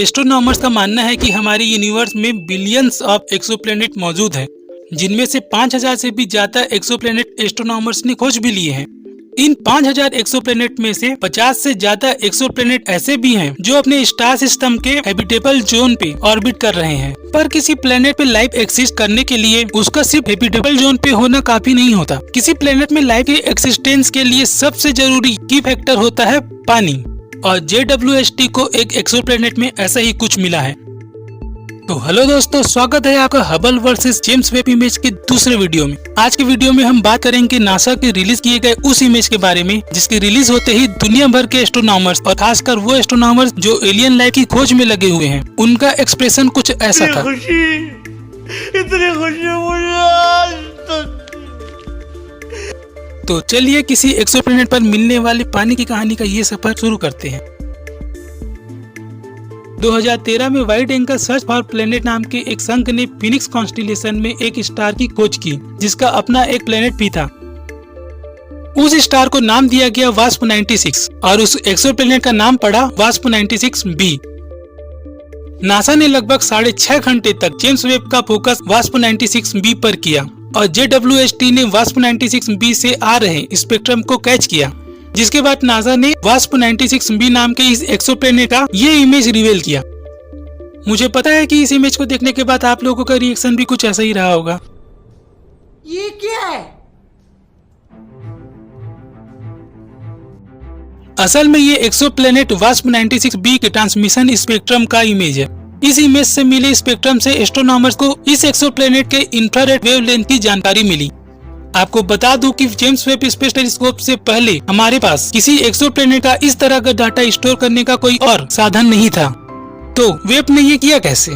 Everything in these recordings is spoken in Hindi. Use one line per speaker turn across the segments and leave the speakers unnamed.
एस्ट्रोनॉमर्स का मानना है कि हमारे यूनिवर्स में बिलियंस ऑफ एक्सोप्लैनेट मौजूद है, जिनमें से 5000 से भी ज्यादा एक्सोप्लैनेट एस्ट्रोनॉमर्स ने खोज भी लिए हैं। इन 5000 एक्सोप्लैनेट में से 50 से ज्यादा एक्सोप्लैनेट ऐसे भी हैं जो अपने स्टार सिस्टम के हैबिटेबल जोन पे ऑर्बिट कर रहे हैं। पर किसी प्लेनेट पे लाइफ एक्सिस्ट करने के लिए उसका सिर्फ हैबिटेबल जोन पे होना काफी नहीं होता। किसी प्लेनेट में लाइफ के एक्सिस्टेंस के लिए सबसे जरूरी की फैक्टर होता है पानी, और JWST को एक एक्सोप्लैनेट में ऐसा ही कुछ मिला है। तो हेलो दोस्तों, स्वागत है आपका Hubble versus James Webb image के दूसरे वीडियो में। आज के वीडियो में हम बात करेंगे नासा के रिलीज किए गए उस इमेज के बारे में जिसके रिलीज होते ही दुनिया भर के एस्ट्रोनॉमर्स और खासकर वो एस्ट्रोनॉमर्स जो एलियन लाइफ की खोज में लगे हुए हैं, उनका एक्सप्रेशन कुछ ऐसा था।
इतनी खुशी मुझे आज तक।
तो चलिए किसी एक्सोप्लैनेट पर मिलने वाले पानी की कहानी का ये सफर शुरू करते हैं। 2013 में wide angle search for planet नाम के एक संघ ने फिनिक्स कॉन्स्टिलेशन में एक स्टार की खोज की जिसका अपना एक प्लेनेट भी था। उस स्टार को नाम दिया गया वास्प 96 और उस एक्सोप्लैनेट का नाम पड़ा वास्प 96b। नासा ने लगभग 6.5 घंटे तक जेम्स वेब का फोकस वास्प 96b पर किया और JWST ने वास्प 96b से आ रहे स्पेक्ट्रम को कैच किया, जिसके बाद नासा ने वास्प 96b नाम के इस एक्सोप्लैनेट का ये इमेज रिवील किया। मुझे पता है कि इस इमेज को देखने के बाद आप लोगों का रिएक्शन भी कुछ ऐसा ही रहा होगा।
ये क्या है?
असल में ये एक्सोप्लैनेट वास्प 96b के ट्रांसमिशन स्पेक्ट्रम का इमेज है। इस इमेज से मिले स्पेक्ट्रम से एस्ट्रोनॉमर्स को इस एक्सोप्लैनेट के इंफ्रारेड वेवलेंथ की जानकारी मिली। आपको बता दूं कि जेम्स वेब स्पेस टेलीस्कोप से पहले हमारे पास किसी एक्सोप्लैनेट का इस तरह का डाटा स्टोर करने का कोई और साधन नहीं था। तो वेब ने ये किया कैसे?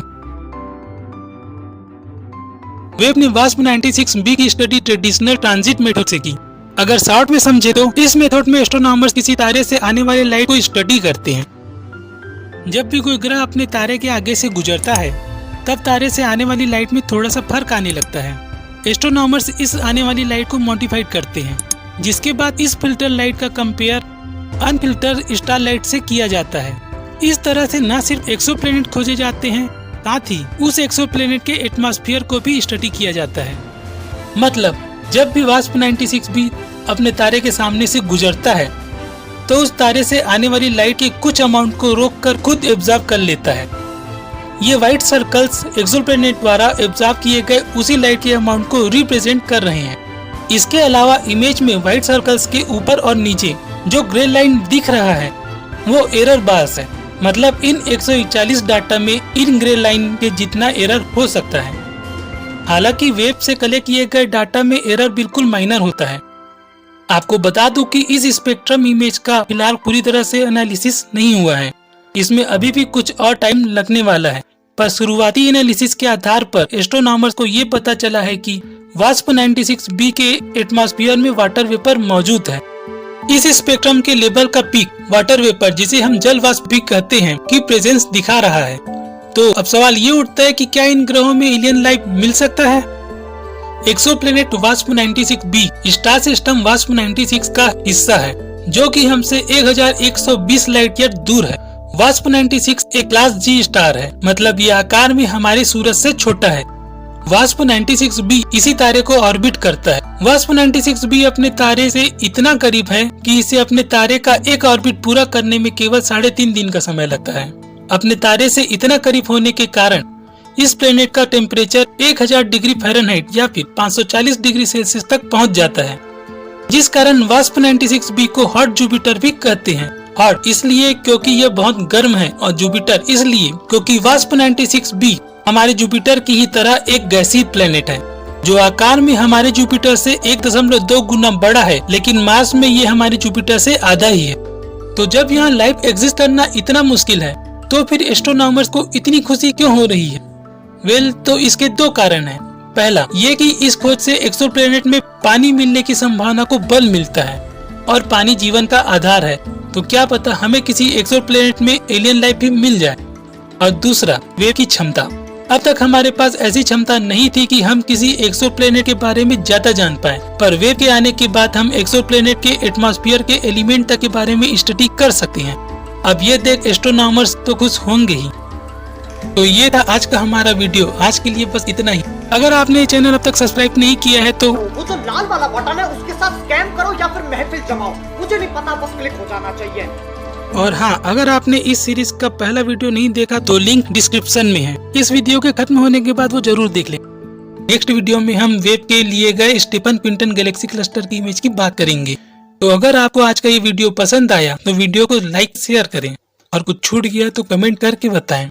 वेब ने वास्प 96b की स्टडी ट्रेडिशनल ट्रांजिट मेथड से की। अगर शॉर्ट में समझे तो इस मेथड में एस्ट्रोनॉमर्स किसी तारे से आने वाले लाइट को स्टडी करते हैं। जब भी कोई ग्रह अपने तारे के आगे से गुजरता है तब तारे से आने वाली लाइट में थोड़ा सा फर्क आने लगता है। एस्ट्रोनॉमर्स इस आने वाली लाइट को मॉडिफाइड करते हैं, जिसके बाद इस फिल्टर लाइट का कंपेयर अनफिल्टर स्टार लाइट से किया जाता है। इस तरह से न सिर्फ एक्सोप्लैनेट खोजे जाते हैं, साथ ही उस एक्सोप्लैनेट के एटमॉस्फेयर को भी स्टडी किया जाता है। मतलब जब भी वास्प 96b अपने तारे के सामने से गुजरता है तो उस तारे से आने वाली लाइट के कुछ अमाउंट को रोककर खुद एब्जॉर्ब कर लेता है। ये व्हाइट सर्कल्स एक्सोप्लैनेट द्वारा एब्जॉर्ब किए गए उसी लाइट के अमाउंट को रिप्रेजेंट कर रहे हैं। इसके अलावा इमेज में व्हाइट सर्कल्स के ऊपर और नीचे जो ग्रे लाइन दिख रहा है वो एरर बार्स है। मतलब इन 141 डाटा में इन ग्रे लाइन के जितना एरर हो सकता है। हालांकि वेब से कलेक्ट किए गए डाटा में एरर बिल्कुल माइनर होता है। आपको बता दूं कि इस स्पेक्ट्रम इमेज का फिलहाल पूरी तरह से एनालिसिस नहीं हुआ है। इसमें अभी भी कुछ और टाइम लगने वाला है, पर शुरुआती एनालिसिस के आधार पर एस्ट्रोनॉमर्स को ये पता चला है कि वास्प 96b के एटमॉस्फेयर में वाटर वेपर मौजूद है। इस स्पेक्ट्रम के लेवल का पीक वाटर वेपर, जिसे हम जल वाष्प भी कहते हैं, की प्रेजेंस दिखा रहा है। तो अब सवाल ये उठता है कि क्या इन ग्रहों में एलियन लाइफ मिल सकता है? Exoplanet wasp 96b star system wasp 96 का हिस्सा है, जो कि हमसे 1120 लाइट ईयर दूर है। वास्प 96 एक क्लास G स्टार है, मतलब ये आकार में हमारे सूरज से छोटा है। वास्प 96b इसी तारे को ऑर्बिट करता है। वास्प 96b अपने तारे से इतना करीब है कि इसे अपने तारे का एक ऑर्बिट पूरा करने में केवल 3.5 दिन का समय लगता है। अपने तारे से इतना करीब होने के कारण इस प्लेनेट का टेम्परेचर 1000 डिग्री फ़ारेनहाइट या फिर 540 डिग्री सेल्सियस तक पहुंच जाता है, जिस कारण वास्प 96b को हॉट जुपिटर भी कहते हैं। हॉट इसलिए क्योंकि यह बहुत गर्म है और जुपिटर इसलिए क्योंकि वास्प 96b हमारे जुपिटर की ही तरह एक गैसीय प्लेनेट है, जो आकार में हमारे जुपिटर से 1.2 गुना बड़ा है, लेकिन मास में ये हमारे जुपिटर से आधा ही है। तो जब यहाँ लाइफ एग्जिस्ट करना इतना मुश्किल है तो फिर एस्ट्रोनॉमर्स को इतनी खुशी क्यों हो रही है? तो इसके 2 कारण हैं। पहला ये कि इस खोज से एक्सोप्लैनेट में पानी मिलने की संभावना को बल मिलता है और पानी जीवन का आधार है, तो क्या पता हमें किसी एक्सोप्लैनेट में एलियन लाइफ भी मिल जाए। और दूसरा वेब की क्षमता। अब तक हमारे पास ऐसी क्षमता नहीं थी कि हम किसी एक्सोप्लैनेट के बारे में ज्यादा जान पाए, पर वेब के आने के बाद हम एक्सोप्लैनेट के एटमॉस्फेयर के एलिमेंट तक के बारे में स्टडी कर सकते हैं। अब ये देख एस्ट्रोनॉमर्स तो खुश होंगे ही, तो ये था आज का हमारा वीडियो। आज के लिए बस इतना ही। अगर आपने ये चैनल अब तक सब्सक्राइब नहीं किया है तो
वो जो लाल वाला बटन है उसके साथ स्कैम करो या फिर महफिल जमाओ, मुझे नहीं पता, बस क्लिक हो जाना चाहिए।
और हाँ, अगर आपने इस सीरीज का पहला वीडियो नहीं देखा तो लिंक डिस्क्रिप्शन में है। इस वीडियो के खत्म होने के बाद वो जरूर देख लें। नेक्स्ट वीडियो में हम वेब के लिए गए स्टीफन पिंटन गैलेक्सी क्लस्टर की इमेज की बात करेंगे। तो अगर आपको आज का ये वीडियो पसंद आया तो वीडियो को लाइक शेयर करें और कुछ छूट गया तो कमेंट करके बताएं।